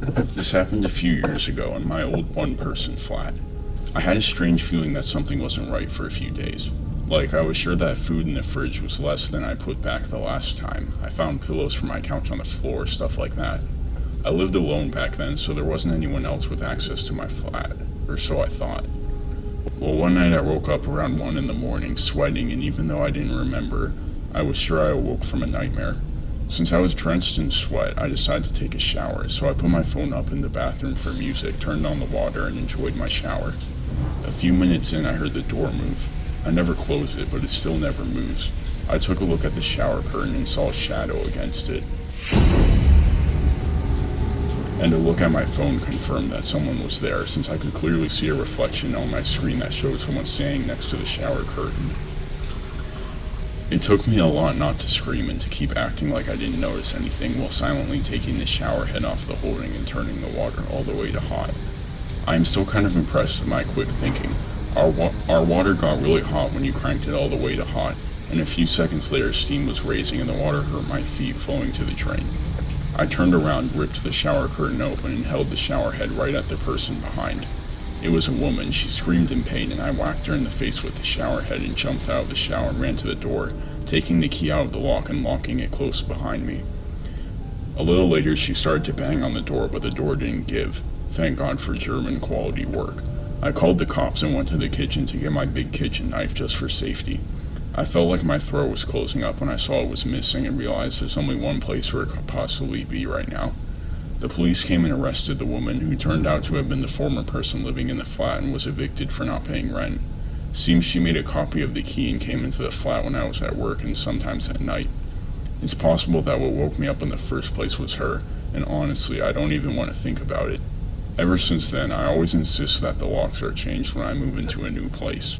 This happened a few years ago in my old one-person flat. I had a strange feeling that something wasn't right for a few days. Like, I was sure that food in the fridge was less than I put back the last time. I found pillows from my couch on the floor, stuff like that. I lived alone back then, so there wasn't anyone else with access to my flat, or so I thought. Well, one night I woke up around 1 in the morning, sweating, and even though I didn't remember, I was sure I awoke from a nightmare. Since I was drenched in sweat, I decided to take a shower, so I put my phone up in the bathroom for music, turned on the water, and enjoyed my shower. A few minutes in, I heard the door move. I never closed it, but it still never moves. I took a look at the shower curtain and saw a shadow against it. And a look at my phone confirmed that someone was there, since I could clearly see a reflection on my screen that showed someone standing next to the shower curtain. It took me a lot not to scream and to keep acting like I didn't notice anything while silently taking the shower head off the holding and turning the water all the way to hot. I am still kind of impressed with my quick thinking. Our water got really hot when you cranked it all the way to hot, and a few seconds later steam was raising and the water hurt my feet flowing to the drain. I turned around, ripped the shower curtain open, and held the shower head right at the person behind. It was a woman. She screamed in pain, and I whacked her in the face with the shower head and jumped out of the shower and ran to the door, taking the key out of the lock and locking it close behind me. A little later, she started to bang on the door, but the door didn't give. Thank God for German quality work. I called the cops and went to the kitchen to get my big kitchen knife just for safety. I felt like my throat was closing up when I saw it was missing and realized there's only one place where it could possibly be right now. The police came and arrested the woman, who turned out to have been the former person living in the flat and was evicted for not paying rent. Seems she made a copy of the key and came into the flat when I was at work and sometimes at night. It's possible that what woke me up in the first place was her, and honestly, I don't even want to think about it. Ever since then, I always insist that the locks are changed when I move into a new place.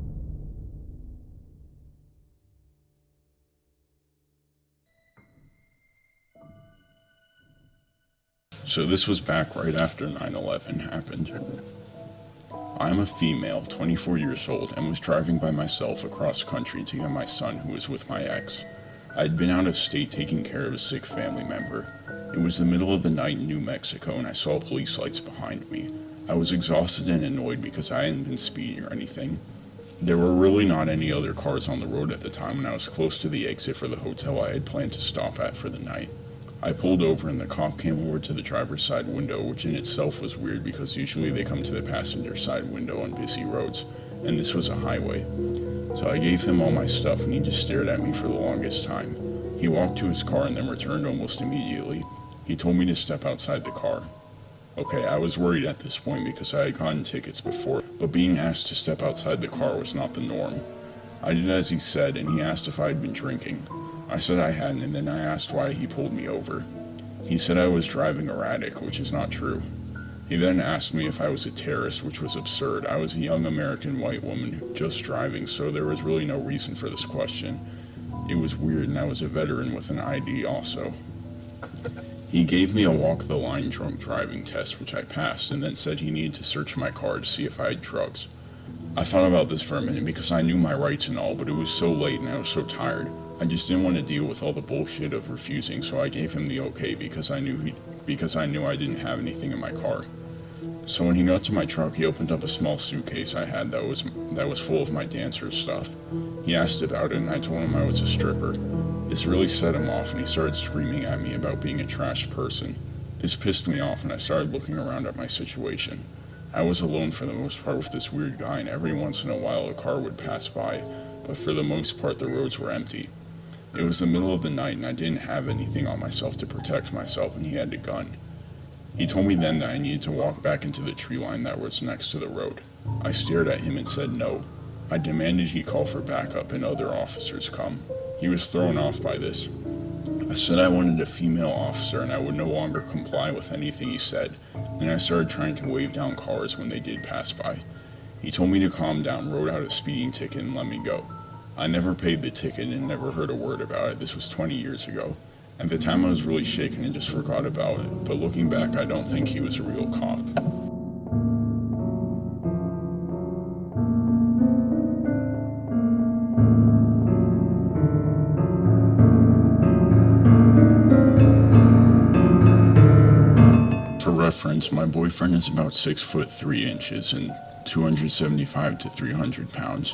So this was back right after 9/11 happened. I'm a female, 24 years old, and was driving by myself across country to get my son, who was with my ex. I had been out of state taking care of a sick family member. It was the middle of the night in New Mexico, and I saw police lights behind me. I was exhausted and annoyed because I hadn't been speeding or anything. There were really not any other cars on the road at the time, and I was close to the exit for the hotel I had planned to stop at for the night. I pulled over and the cop came over to the driver's side window, which in itself was weird because usually they come to the passenger side window on busy roads, and this was a highway. So I gave him all my stuff and he just stared at me for the longest time. He walked to his car and then returned almost immediately. He told me to step outside the car. Okay, I was worried at this point because I had gotten tickets before, but being asked to step outside the car was not the norm. I did as he said, and he asked if I had been drinking. I said I hadn't, and then I asked why he pulled me over. He said I was driving erratic, which is not true. He then asked me if I was a terrorist, which was absurd. I was a young American white woman just driving, so there was really no reason for this question. It was weird, and I was a veteran with an ID also. He gave me a walk-the-line drunk driving test, which I passed, and then said he needed to search my car to see if I had drugs. I thought about this for a minute because I knew my rights and all, but it was so late and I was so tired. I just didn't want to deal with all the bullshit of refusing, so I gave him the okay because I knew I didn't have anything in my car. So when he got to my truck, he opened up a small suitcase I had that was full of my dancer stuff. He asked about it and I told him I was a stripper. This really set him off and he started screaming at me about being a trash person. This pissed me off and I started looking around at my situation. I was alone for the most part with this weird guy, and every once in a while a car would pass by, but for the most part the roads were empty. It was the middle of the night and I didn't have anything on myself to protect myself, and he had a gun. He told me then that I needed to walk back into the tree line that was next to the road. I stared at him and said no. I demanded he call for backup and other officers come. He was thrown off by this. I said I wanted a female officer and I would no longer comply with anything he said, and I started trying to wave down cars when they did pass by. He told me to calm down, wrote out a speeding ticket, and let me go. I never paid the ticket and never heard a word about it. This was 20 years ago. At the time I was really shaken and just forgot about it, but looking back I don't think he was a real cop. reference, my boyfriend is about 6 foot 3 inches and 275 to 300 pounds.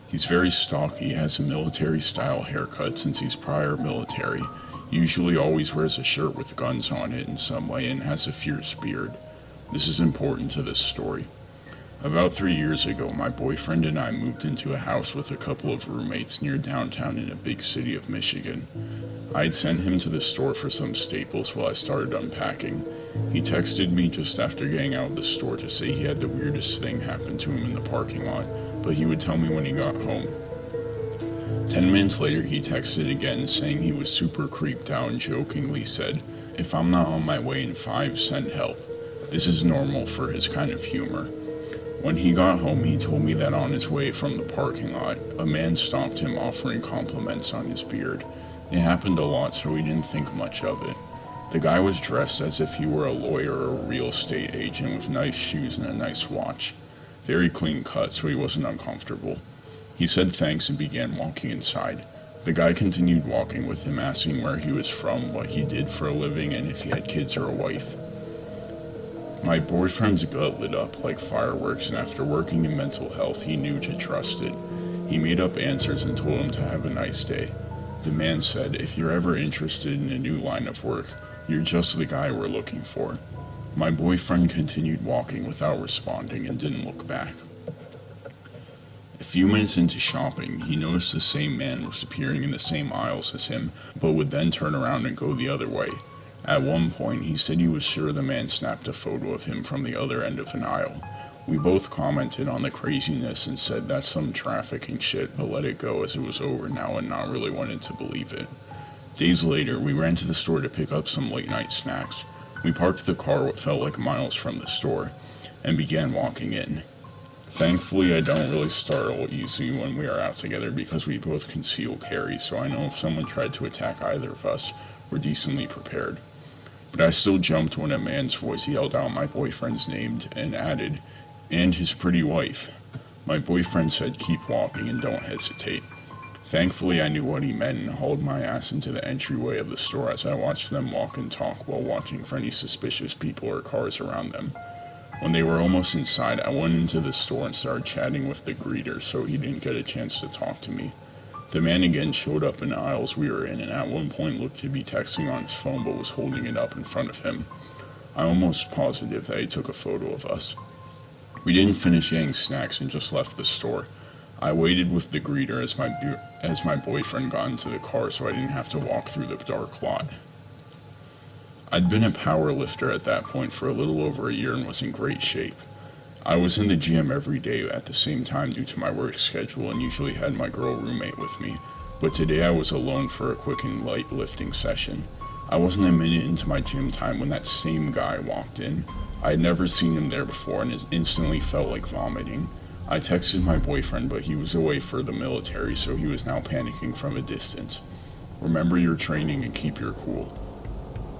He's very stocky, has a military style haircut since he's prior military, usually always wears a shirt with guns on it in some way, and has a fierce beard. This is important to this story. About 3 years ago, my boyfriend and I moved into a house with a couple of roommates near downtown in a big city of Michigan. I'd sent him to the store for some staples while I started unpacking. He texted me just after getting out of the store to say he had the weirdest thing happen to him in the parking lot, but he would tell me when he got home. 10 minutes later, he texted again saying he was super creeped out and jokingly said, "If I'm not on my way in 5, send help." This is normal for his kind of humor. When he got home, he told me that on his way from the parking lot, a man stopped him offering compliments on his beard. It happened a lot, so we didn't think much of it. The guy was dressed as if he were a lawyer or a real estate agent with nice shoes and a nice watch. Very clean cut, so he wasn't uncomfortable. He said thanks and began walking inside. The guy continued walking with him, asking where he was from, what he did for a living, and if he had kids or a wife. My boyfriend's gut lit up like fireworks, and after working in mental health, he knew to trust it. He made up answers and told him to have a nice day. The man said, "If you're ever interested in a new line of work, you're just the guy we're looking for." My boyfriend continued walking without responding and didn't look back. A few minutes into shopping, he noticed the same man was appearing in the same aisles as him, but would then turn around and go the other way. At one point, he said he was sure the man snapped a photo of him from the other end of an aisle. We both commented on the craziness and said that's some trafficking shit, but let it go as it was over now and not really wanted to believe it. Days later, we ran to the store to pick up some late night snacks. We parked the car what felt like miles from the store and began walking in. Thankfully, I don't really startle easy when we are out together because we both conceal carry, so I know if someone tried to attack either of us, we're decently prepared. But I still jumped when a man's voice yelled out my boyfriend's name and added, "And his pretty wife." My boyfriend said keep walking and don't hesitate. Thankfully, I knew what he meant and hauled my ass into the entryway of the store as I watched them walk and talk while watching for any suspicious people or cars around them. When they were almost inside, I went into the store and started chatting with the greeter so he didn't get a chance to talk to me. The man again showed up in the aisles we were in and at one point looked to be texting on his phone but was holding it up in front of him. I'm almost positive that he took a photo of us. We didn't finish getting snacks and just left the store. I waited with the greeter as my boyfriend got into the car so I didn't have to walk through the dark lot. I'd been a power lifter at that point for a little over a year and was in great shape. I was in the gym every day at the same time due to my work schedule and usually had my girl roommate with me, but today I was alone for a quick and light lifting session. I wasn't a minute into my gym time when that same guy walked in. I had never seen him there before and it instantly felt like vomiting. I texted my boyfriend, but he was away for the military, so he was now panicking from a distance. Remember your training and keep your cool.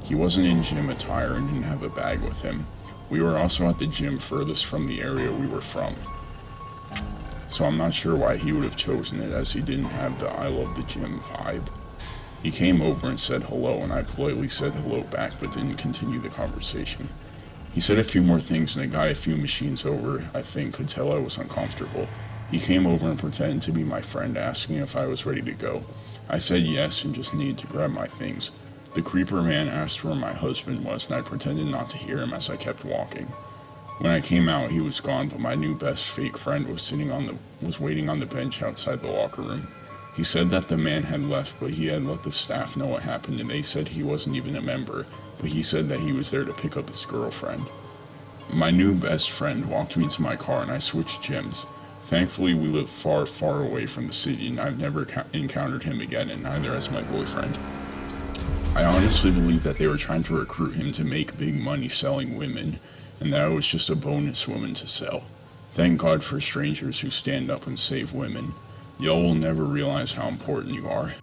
He wasn't in gym attire and didn't have a bag with him. We were also at the gym furthest from the area we were from, so I'm not sure why he would have chosen it as he didn't have the I love the gym vibe. He came over and said hello, and I politely said hello back but didn't continue the conversation. He said a few more things and the guy a few machines over, I think, could tell I was uncomfortable. He came over and pretended to be my friend, asking if I was ready to go. I said yes and just needed to grab my things. The creeper man asked where my husband was and I pretended not to hear him as I kept walking. When I came out, he was gone, but my new best fake friend was waiting on the bench outside the locker room. He said that the man had left, but he had let the staff know what happened and they said he wasn't even a member, but he said that he was there to pick up his girlfriend. My new best friend walked me to my car and I switched gyms. Thankfully, we live far, far away from the city and I've never encountered him again, and neither has my boyfriend. I honestly believe that they were trying to recruit him to make big money selling women, and that it was just a bonus woman to sell. Thank God for strangers who stand up and save women. Y'all will never realize how important you are.